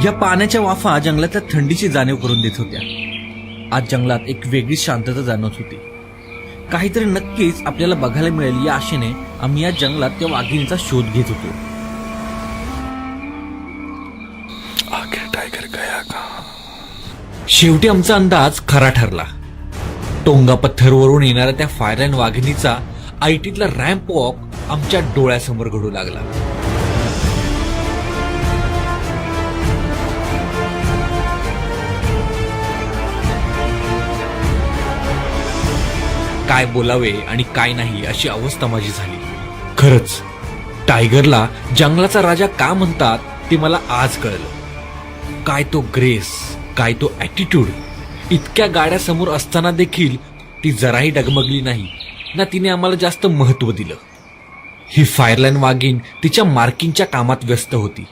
या पाण्याच्या वाफा जंगलातल्या थंडीची जाणीव करून देत होत्या. आज जंगलात एक वेगळी शांतता जाणवत होती. काहीतरी नक्कीच आपल्याला बघायला मिळेल या आशेने आम्ही या जंगलात त्या वाघिणीचा शोध घेत होतो. टायगर गया का? शेवटी आमचा अंदाज खरा ठरला. टोंगा पत्थरवरून येणाऱ्या त्या फायरलाईन वाघिणीचा आयटीतला रॅम्प वॉक आमच्या डोळ्यासमोर घडू लागला. काय बोलावे आणि काय नाही अशी अवस्था माझी झाली. खरंच टायगरला जंगलाचा राजा का म्हणतात ते मला आज कळलं. काय तो ग्रेस, काय तो ॲटिट्यूड. इतक्या गाड्या समोर असताना देखील ती जराही डगमगली नाही ना तिने आम्हाला जास्त महत्त्व दिलं. ही फायरलाईन वाघीण तिच्या मार्किंगच्या कामात व्यस्त होती.